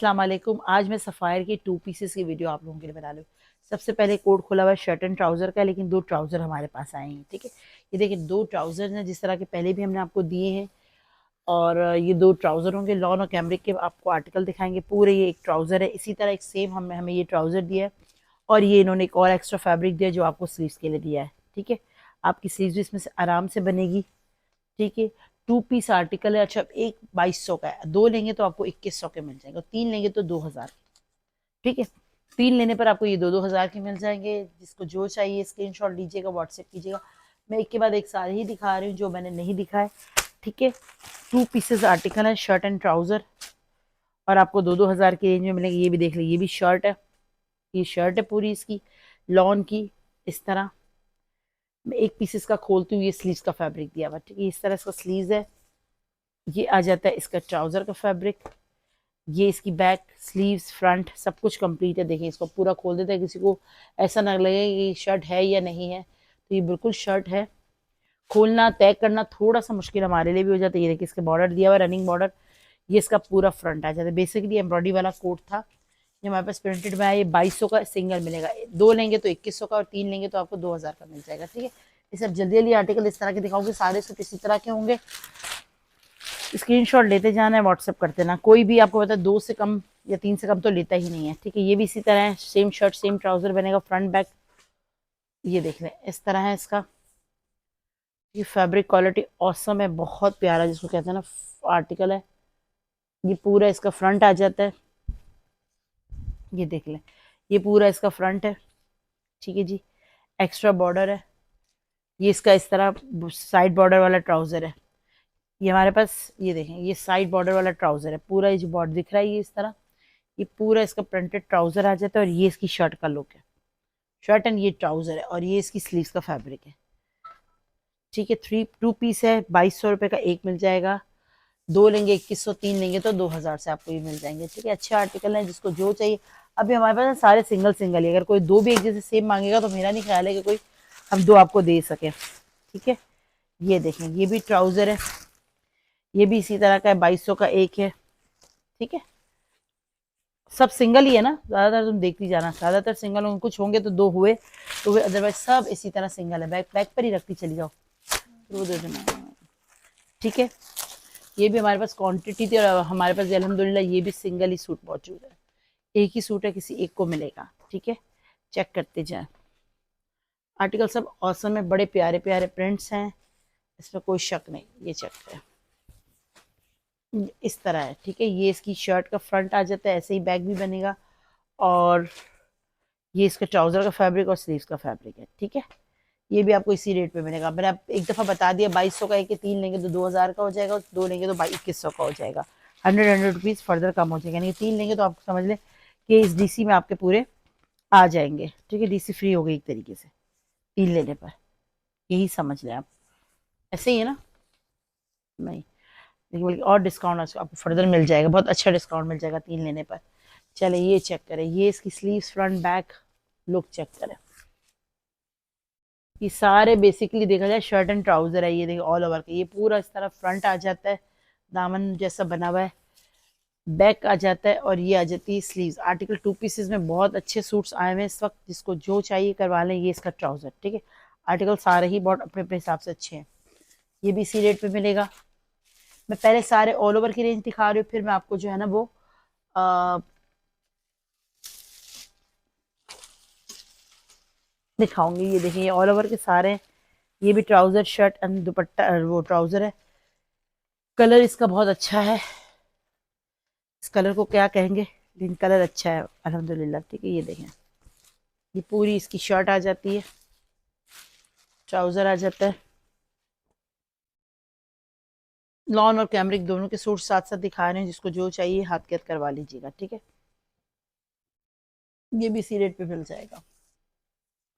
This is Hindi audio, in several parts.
अस्सलाम वालेकुम। आज मैं सफ़ायर की 2 पीसेस की वीडियो आप लोगों के लिए बना लूँ। सबसे पहले कोड खोला हुआ है शर्ट एंड ट्राउज़र का, लेकिन 2 ट्राउज़र हमारे पास आए हैं। ठीक है, ये देखिए 2 ट्राउज़र हैं जिस तरह के पहले भी हमने आपको दिए हैं। और ये 2 ट्राउज़रों के लॉन और कैमरिक के आपको आर्टिकल दिखाएंगे पूरे। ये एक ट्राउज़र है, इसी तरह एक सेम हमें हमें ये ट्राउज़र दिया है। और ये इन्होंने एक और एक्स्ट्रा फैब्रिक दिया जो आपको स्लीव्स के लिए दिया है। ठीक है, आपकी स्लीव्स भी इसमें से आराम से बनेगी। ठीक है, 2 पीस आर्टिकल है। अच्छा, एक 2200 का है, 2 लेंगे तो आपको 2100 के मिल जाएंगे, 3 लेंगे तो 2000। ठीक है, 3 लेने पर आपको ये 2-2 हज़ार के मिल जाएंगे। जिसको जो चाहिए स्क्रीनशॉट लीजिएगा, व्हाट्सएप कीजिएगा। मैं एक के बाद एक सारे ही दिखा रही हूँ जो मैंने नहीं दिखाए। ठीक है, 2 पीसेस आर्टिकल है, शर्ट एंड ट्राउजर, और आपको 2-2 हज़ार की रेंज में मिलेंगे। ये भी देख लीजिए, ये भी शर्ट है, ये शर्ट है पूरी इसकी लॉन की। इस तरह मैं एक पीस इसका खोलती हूँ, ये स्लीव्स का फैब्रिक दिया हुआ। ठीक है, इस तरह इसका स्लीव्स है। ये आ जाता है इसका ट्राउजर का फैब्रिक। ये इसकी बैक स्लीव्स फ्रंट सब कुछ कंप्लीट है। देखिए, इसको पूरा खोल देते हैं, किसी को ऐसा ना लगे कि शर्ट है या नहीं है, तो ये बिल्कुल शर्ट है। खोलना तय करना थोड़ा सा मुश्किल हमारे लिए भी हो जाता है। ये देखिए, इसके बॉर्डर दिया हुआ है, रनिंग बॉर्डर। ये इसका पूरा फ्रंट आ जाता है। बेसिकली एम्ब्रॉयडरी वाला कोट था, ये हमारे पास प्रिंटेड में आया। ये 2200 का सिंगल मिलेगा, 2 लेंगे तो 2100 का, और 3 लेंगे तो आपको 2000 का मिल जाएगा। ठीक है, ये सब जल्दी जल्दी आर्टिकल इस तरह के दिखाऊंगे, सारे सूट इसी तरह के होंगे। स्क्रीनशॉट लेते जाना है, व्हाट्सएप करते ना। कोई भी आपको पता है 2 से कम या 3 से कम तो लेता ही नहीं है। ठीक है, ये भी इसी तरह है, सेम शर्ट सेम ट्राउजर बनेगा, फ्रंट बैक। ये देख लें, इस तरह है इसका। ये फैब्रिक क्वालिटी ऑसम है, बहुत प्यारा जिसको कहते हैं ना आर्टिकल है। ये पूरा इसका फ्रंट आ जाता है, ये देख लें, ये पूरा इसका फ्रंट है। ठीक है जी, एक्स्ट्रा बॉर्डर है। ये इसका इस तरह साइड बॉर्डर वाला ट्राउजर है। ये हमारे पास, ये देखें, ये साइड बॉर्डर वाला ट्राउजर है पूरा। ये जो बॉर्डर दिख रहा है ये इस तरह, ये पूरा इसका प्रिंटेड ट्राउजर आ जाता है। और ये इसकी शर्ट का लुक है, शर्ट एंड ये ट्राउजर है, और ये इसकी स्लीव्स का फैब्रिक है। ठीक है, 2 पीस है, 2200 रुपये का एक मिल जाएगा। 2 लेंगे 2100, 3 लेंगे तो 2000 से आपको ये मिल जाएंगे। ठीक है, अच्छे आर्टिकल हैं, जिसको जो चाहिए। अभी हमारे पास सारे सिंगल सिंगल ही, अगर कोई 2 भी एक जैसे सेम मांगेगा तो मेरा नहीं ख्याल है कि कोई हम 2 आपको दे सके। ठीक है, ये देखें, ये भी ट्राउजर है, ये भी इसी तरह का है, 2200 का एक है। ठीक है, सब सिंगल ही है ना, ज्यादातर तुम देखती जाना, ज्यादातर सिंगल होंगे, कुछ होंगे तो 2 हुए तो हुए, अदरवाइज सब इसी तरह सिंगल है। बैक बैक पर ही रखती चली जाओ, वो दे देना। ठीक है, ये भी हमारे पास क्वांटिटी थी, और हमारे पास अल्हम्दुलिल्लाह ये भी सिंगल ही सूट मौजूद है। एक ही सूट है, किसी एक को मिलेगा। ठीक है, चेक करते जाए। आर्टिकल सब औसम है, बड़े प्यारे प्यारे प्रिंट्स हैं, इसमें कोई शक नहीं। ये चेक करें, इस तरह है। ठीक है, ये इसकी शर्ट का फ्रंट आ जाता है, ऐसे ही बैक भी बनेगा। और ये इसका ट्राउजर का फैब्रिक और स्लीव्स का फैब्रिक है। ठीक है, ये भी आपको इसी रेट पे मिलेगा। मैंने आप एक दफ़ा बता दिया, 2200 का है कि 3 लेंगे तो 2000 का हो जाएगा, 2 लेंगे तो 2100 का हो जाएगा। 100 रुपीज़ फर्दर कम हो जाएगा, यानी 3 लेंगे तो आप समझ लें कि इस डीसी में आपके पूरे आ जाएंगे। ठीक है, डीसी फ्री हो गई एक तरीके से 3 लेने पर, यही समझ लें आप। ऐसे ही है ना, नहीं लेकिन बल्कि और डिस्काउंट आपको फर्दर मिल जाएगा, बहुत अच्छा डिस्काउंट मिल जाएगा 3 लेने पर। चले ये चेक करें, ये इसकी sleeves front back look check करें। ये सारे बेसिकली देखा जाए शर्ट एंड ट्राउजर है। ये देखिए ऑल ओवर का, ये पूरा इस तरह फ्रंट आ जाता है, दामन जैसा बना हुआ है, बैक आ जाता है, और ये आ जाती है स्लीव्स। आर्टिकल 2 पीसेस में बहुत अच्छे सूट्स आए हुए हैं इस वक्त, जिसको जो चाहिए करवा लें। ये इसका ट्राउजर। ठीक है, आर्टिकल सारे ही बहुत अपने अपने हिसाब से अच्छे हैं। ये भी इसी रेट पे मिलेगा। मैं पहले सारे ऑल ओवर की रेंज दिखा रही हूँ, फिर मैं आपको जो है ना वो दिखाऊंगी। ये देखिए, ये ऑल ओवर के सारे हैं। ये भी ट्राउजर शर्ट एंड दुपट्टा, वो ट्राउजर है। कलर इसका बहुत अच्छा है, इस कलर को क्या कहेंगे, लेकिन कलर अच्छा है अल्हम्दुलिल्लाह। ठीक है, ये देखें, ये पूरी इसकी शर्ट आ जाती है, ट्राउजर आ जाता है। लॉन और कैमरिक दोनों के सूट साथ साथ दिखा रहे हैं, जिसको जो चाहिए हाथ के हाथ करवा लीजिएगा। ठीक है, ये भी इसी रेट पे मिल जाएगा।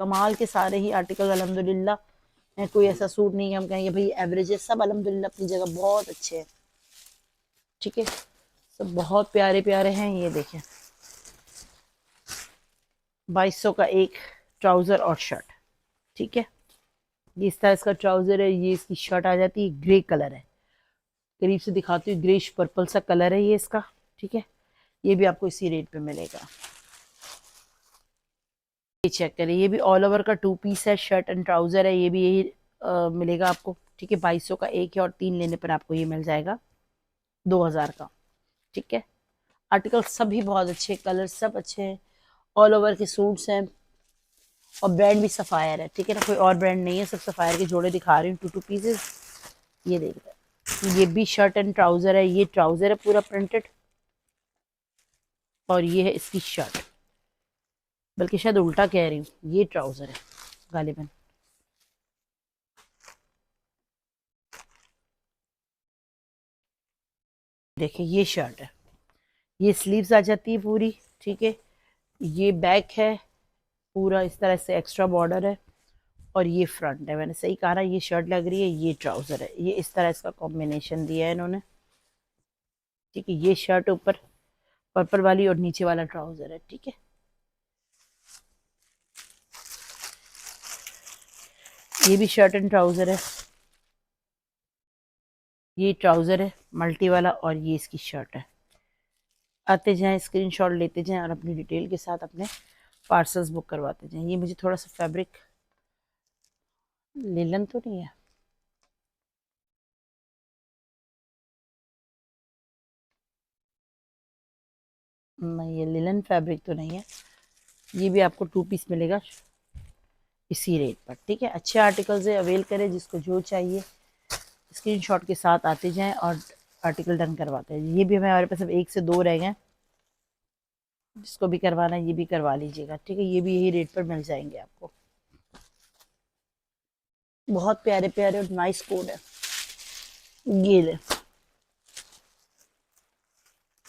कमाल के सारे ही आर्टिकल अल्हम्दुलिल्लाह है, कोई ऐसा सूट नहीं है हम कहेंगे भाई एवरेज है, सब अल्हम्दुलिल्लाह अपनी जगह बहुत अच्छे हैं। ठीक है, सब बहुत प्यारे प्यारे हैं। ये देखें, 2200 का एक ट्राउजर और शर्ट। ठीक है, ये इस तरह इसका ट्राउजर है, ये इसकी शर्ट आ जाती है, ग्रे कलर है, करीब से दिखाती हूँ, ग्रेश पर्पल सा कलर है ये इसका। ठीक है, ये भी आपको इसी रेट पे मिलेगा। ये चेक करें, ये भी ऑल ओवर का 2 पीस है, शर्ट एंड ट्राउजर है, ये भी यही मिलेगा आपको। ठीक है, 2200 का एक है और 3 लेने पर आपको ये मिल जाएगा 2000 का। ठीक है, आर्टिकल सभी बहुत अच्छे, कलर सब अच्छे हैं, ऑल ओवर के सूट्स हैं और ब्रांड भी सफायर है। ठीक है ना, कोई और ब्रांड नहीं है, सब सफायर के जोड़े दिखा रही हूँ, 2 पीसेस। ये देख रहे हैं, ये भी शर्ट एंड ट्राउजर है, ये ट्राउजर है पूरा प्रिंटेड और ये है इसकी शर्ट, बल्कि शायद उल्टा कह रही हूँ, ये ट्राउजर है गालिबन। देखिए ये शर्ट है, ये स्लीव्स आ जाती है पूरी। ठीक है, ये बैक है पूरा इस तरह से, एक्स्ट्रा बॉर्डर है और ये फ्रंट है। मैंने सही कहा ना, ये शर्ट लग रही है, ये ट्राउजर है, ये इस तरह इसका कॉम्बिनेशन दिया है इन्होंने। ठीक है, ये शर्ट ऊपर पर्पल वाली और नीचे वाला ट्राउजर है। ठीक है, ये भी शर्ट एंड ट्राउजर है, ये ट्राउजर है मल्टी वाला और ये इसकी शर्ट है। आते जाएं, स्क्रीनशॉट लेते जाएं और अपनी डिटेल के साथ अपने पार्सल्स बुक करवाते जाएं। ये मुझे थोड़ा सा फैब्रिक लिलन तो नहीं है, नहीं ये लिलन फैब्रिक तो नहीं है। ये भी आपको 2 पीस मिलेगा इसी रेट पर। ठीक है, अच्छे आर्टिकल्स है, अवेल करें, जिसको जो चाहिए स्क्रीनशॉट के साथ आते जाएं और आर्टिकल डन करवाते हैं। ये भी हमारे पास अब 1 से 2 रह गए, जिसको भी करवाना है ये भी करवा लीजिएगा। ठीक है, ये भी यही रेट पर मिल जाएंगे आपको। बहुत प्यारे प्यारे और नाइस कोड है। ये ले,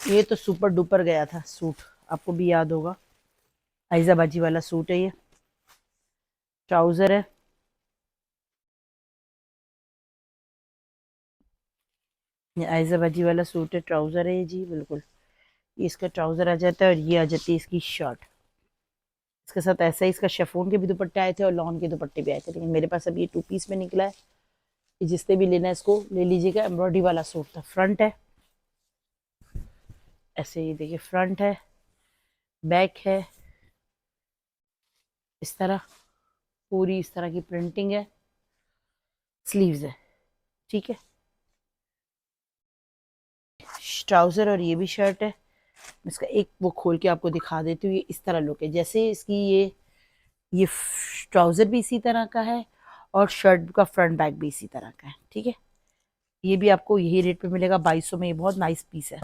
ये तो सुपर डुपर गया था सूट, आपको भी याद होगा, आइजाबाजी वाला सूट है। ये ट्राउजर है, ये आइजाबाजी वाला सूट है, ट्राउजर है ये जी बिल्कुल। ये इसका ट्राउजर आ जाता है और ये आ जाती है इसकी शर्ट। इसके साथ ऐसा ही इसका शेफोन के भी दुपट्टे आए थे और लॉन के दुपट्टे भी आए थे, लेकिन मेरे पास अब ये 2 पीस में निकला है। ये जिसने भी लेना है इसको ले लीजिएगा। एम्ब्रॉयडरी वाला सूट था, फ्रंट है ऐसे, ये देखिए फ्रंट है, बैक है इस तरह, पूरी इस तरह की प्रिंटिंग है, स्लीव्स है। ठीक है, ट्राउजर और ये भी शर्ट है। इसका एक वो खोल के आपको दिखा देती हूँ, ये इस तरह लुक है, जैसे इसकी ये ट्राउजर भी इसी तरह का है और शर्ट का फ्रंट बैक भी इसी तरह का है। ठीक है, ये भी आपको यही रेट पे मिलेगा 2200 में। ये बहुत नाइस पीस है।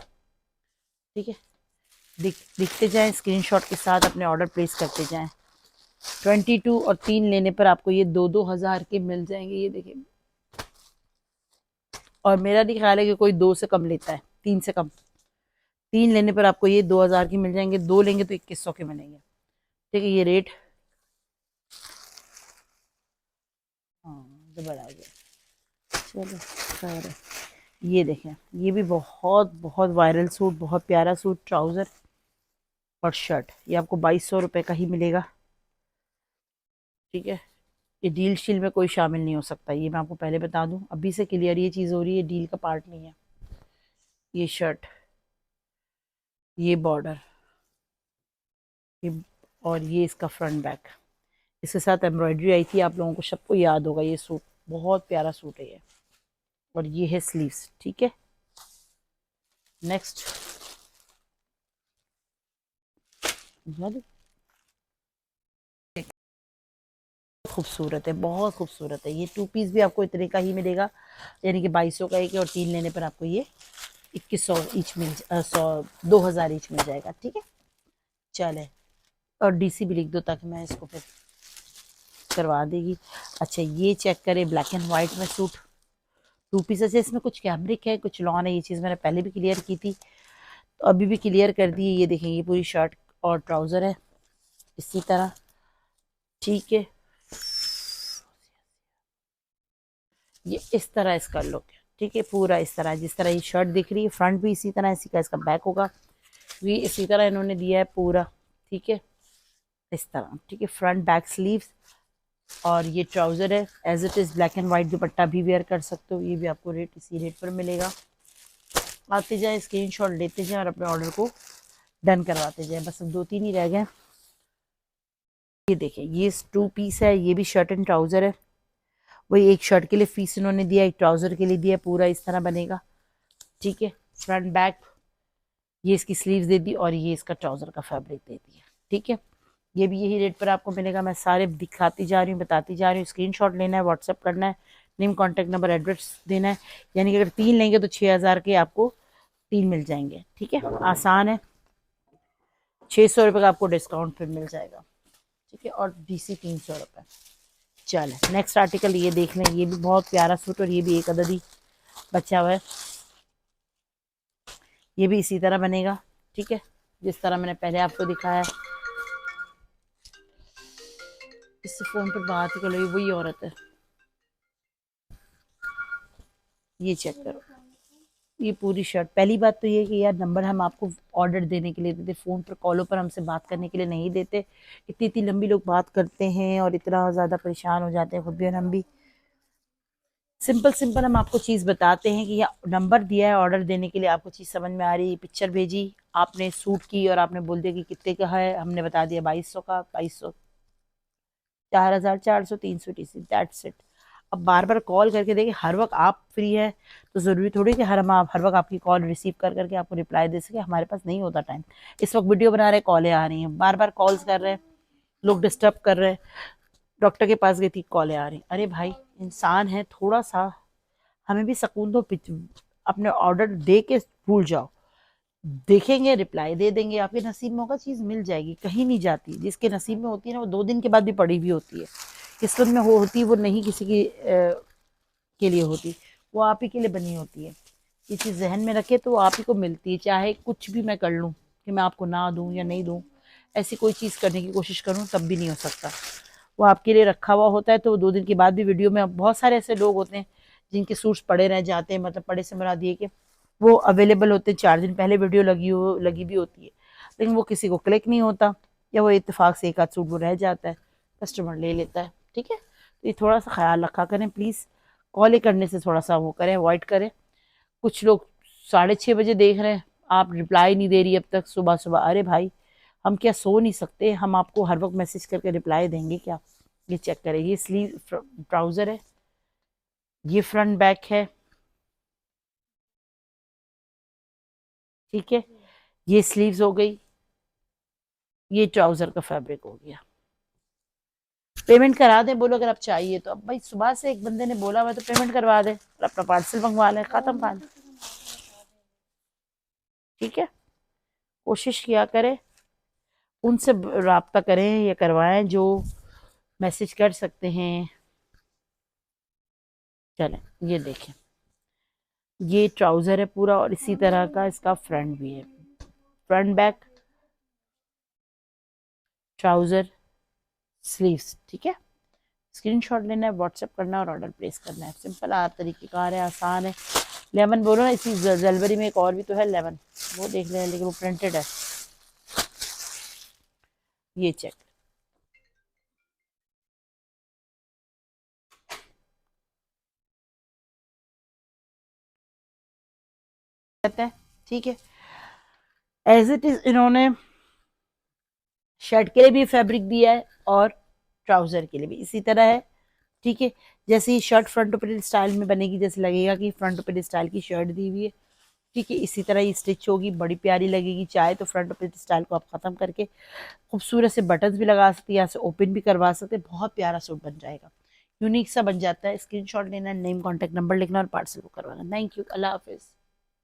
ठीक है, दिखते जाएं, स्क्रीनशॉट के साथ अपने ऑर्डर प्लेस करते जाएं। 22 और 3 लेने पर आपको ये 2-2 हज़ार के मिल जाएंगे। ये देखिए, और मेरा नहीं ख्याल है कि कोई 2 से कम लेता है, 3 से कम। 3 लेने पर आपको ये 2000 की मिल जाएंगे, 2 लेंगे तो 2100 के मिलेंगे। ठीक है, ये रेट हाँ बढ़ा गया, चलो खैर है। ये देखें, ये भी बहुत बहुत वायरल सूट, बहुत प्यारा सूट, ट्राउजर और शर्ट, ये आपको 2200 रुपये का ही मिलेगा। ठीक है, ये डील शील में कोई शामिल नहीं हो सकता, ये मैं आपको पहले बता दूं, अभी से क्लियर ये चीज़ हो रही है, डील का पार्ट नहीं है। ये शर्ट, ये बॉर्डर, ये और ये इसका फ्रंट बैक, इसके साथ एम्ब्रॉयडरी आई थी, आप लोगों को सबको याद होगा। ये सूट बहुत प्यारा सूट है ये, और ये है स्लीव्स। ठीक है, नेक्स्ट खूबसूरत है, बहुत खूबसूरत है। ये 2 पीस भी आपको इतने का ही मिलेगा, यानी कि 2200 का एक है और 3 लेने पर आपको ये 2100 ईच मिल 2000 ईच मिल जाएगा। ठीक है, चले, और डीसी भी लिख दो ताकि मैं इसको फिर करवा देगी। अच्छा, ये चेक करें, ब्लैक एंड वाइट में सूट, 2 पीसेस है, इसमें कुछ कैमरिक है कुछ लॉन है। ये चीज़ मैंने पहले भी क्लियर की थी तो अभी भी क्लियर कर दी है। ये देखें, ये पूरी शर्ट और ट्राउज़र है इसी तरह। ठीक है, ये इस तरह इसका लुक है। ठीक है, पूरा इस तरह, जिस तरह ये शर्ट दिख रही है, फ्रंट भी इसी तरह, इसी का इसका बैक होगा, ये इसी तरह इन्होंने दिया है पूरा। ठीक है, इस तरह। ठीक है, फ्रंट बैक स्लीव्स और ये ट्राउज़र है as it is, black and white dupatta भी वेयर कर सकते हो। ये भी आपको रेट इसी रेट पर मिलेगा। आते जाए, स्क्रीनशॉट लेते जाए और अपने ऑर्डर को डन करवाते जाए। बस अब 2-3 ही रह गए। ये देखें, ये 2 पीस है, ये भी शर्ट एंड ट्राउजर है। वही एक शर्ट के लिए फीस इन्होंने दिया, एक ट्राउजर के लिए दिया, पूरा इस तरह बनेगा। ठीक है, फ्रंट बैक, ये इसकी स्लीव्स दे दी और ये इसका ट्राउजर का फैब्रिक दे दिया। ठीक है, ये भी यही रेट पर आपको मिलेगा। मैं सारे दिखाती जा रही हूँ, बताती जा रही हूँ। स्क्रीनशॉट लेना है, व्हाट्सएप करना है, नेम कॉन्टैक्ट नंबर एड्रेस देना है। यानी कि अगर 3 लेंगे तो 6,000 के आपको 3 मिल जाएंगे। ठीक है, आसान है। 600 रुपये का आपको डिस्काउंट फिर मिल जाएगा। ठीक है, और DC 300 रुपये। चले नेक्स्ट आर्टिकल ये देख लें, ये भी बहुत प्यारा सूट और ये भी एक अदद ही बचा हुआ है। ये भी इसी तरह बनेगा। ठीक है, जिस तरह मैंने पहले आपको दिखाया। इससे फोन पर बात ही कर लो, वही औरत है। ये चेक करो, ये पूरी शर्ट। पहली बात तो ये कि यार नंबर हम आपको ऑर्डर देने के लिए देते, फ़ोन पर कॉलों पर हमसे बात करने के लिए नहीं देते। इतनी इतनी लंबी लोग बात करते हैं और इतना ज़्यादा परेशान हो जाते हैं खुद भी और हम भी। सिंपल सिंपल हम आपको चीज़ बताते हैं कि या नंबर दिया है ऑर्डर देने के लिए, आपको चीज़ समझ में आ रही, पिक्चर भेजी आपने सूट की और आपने बोल दिया कि कितने का है, हमने बता दिया 2200 का, 2200, 4,400, 300 TC, दैट्स इट। अब बार बार कॉल करके देखिए, हर वक्त आप फ्री है तो ज़रूरी थोड़ी कि हर वक्त आपकी कॉल रिसीव कर करके आपको रिप्लाई दे सके। हमारे पास नहीं होता टाइम। इस वक्त वीडियो बना रहे, कॉलें आ रही हैं, बार बार कॉल्स कर रहे हैं, लोग डिस्टर्ब कर रहे हैं। डॉक्टर के पास गई थी, कॉलें आ रही। अरे भाई, इंसान है, थोड़ा सा हमें भी सुकून दो। अपने ऑर्डर दे के भूल जाओ, देखेंगे रिप्लाई दे देंगे, आपके नसीब में होगा, चीज़ मिल जाएगी, कहीं नहीं जाती। जिसके नसीब में होती है ना, वो 2 दिन के बाद भी पड़ी हुई होती है। किस्मत में होती है, वो नहीं किसी की के लिए होती, वो आप ही के लिए बनी होती है। ये चीज़ जहन में रखे तो आप ही को मिलती है। चाहे कुछ भी मैं कर लूँ कि मैं आपको ना दूँ या नहीं दूँ, ऐसी कोई चीज़ करने की कोशिश करूँ तब भी नहीं हो सकता। वो आपके लिए रखा हुआ होता है, तो 2 दिन के बाद भी वीडियो में बहुत सारे ऐसे लोग होते हैं जिनके सूट्स पड़े रह जाते हैं, मतलब पड़े से मुराद दिए कि वो अवेलेबल होते हैं, 4 दिन पहले वीडियो लगी भी होती है, लेकिन वो किसी को क्लिक नहीं होता, या वो इत्तेफाक से एक आध सूट वो रह जाता है, कस्टमर ले लेता है। ठीक है, तो ये थोड़ा सा ख्याल रखा करें प्लीज़। कॉल करने से थोड़ा सा वो करें, अवॉइड करें। कुछ लोग 6:30 बजे देख रहे हैं, आप रिप्लाई नहीं दे रही अब तक, सुबह सुबह। अरे भाई, हम क्या सो नहीं सकते? हम आपको हर वक्त मैसेज करके रिप्लाई देंगे क्या? ये चेक करें, ये स्लीव ट्राउज़र है, ये फ्रंट बैक है। ठीक है, ये स्लीव्स हो गई, ये ट्राउज़र का फैब्रिक हो गया। पेमेंट करा दें, बोलो अगर आप चाहिए तो। अब भाई सुबह से एक बंदे ने बोला हुआ तो पेमेंट करवा दें और अपना पार्सल मंगवा लें, ख़त्म कहानी। ठीक है, कोशिश किया करें, उनसे रब्ता करें या करवाएं जो मैसेज कर सकते हैं। चलें, ये देखें, ये ट्राउज़र है पूरा और इसी तरह का इसका फ्रंट भी है। Front back, trouser, sleeves. ठीक है, स्क्रीनशॉट लेना है, व्हाट्सएप करना है और ऑर्डर प्लेस करना है। सिंपल तरीक़ेकार है, आसान है। लेमन बोलो ना, इसी जलबरी में एक और भी तो है लेमन, वो देख लें, लेकिन वो प्रिंटेड है। ये चेक कहते हैं। ठीक है, एज इट इज़ इन्होंने शर्ट के लिए भी फैब्रिक दिया है और ट्राउज़र के लिए भी इसी तरह है। ठीक है, जैसे ही शर्ट फ्रंट ओपन स्टाइल में बनेगी, जैसे लगेगा कि फ्रंट ओपन स्टाइल की शर्ट दी हुई है। ठीक है, इसी तरह ये स्टिच होगी, बड़ी प्यारी लगेगी। चाहे तो फ्रंट ओपन स्टाइल को आप ख़त्म करके खूबसूरत से बटन्स भी लगा सकते हैं, यहाँ से ओपन भी करवा सकते हैं, बहुत प्यारा सूट बन जाएगा, यूनिक सा बन जाता है। स्क्रीनशॉट लेना, नेम कॉन्टैक्ट नंबर लिखना और पार्सल को करवाना। थैंक यू, अल्लाह हाफिज़।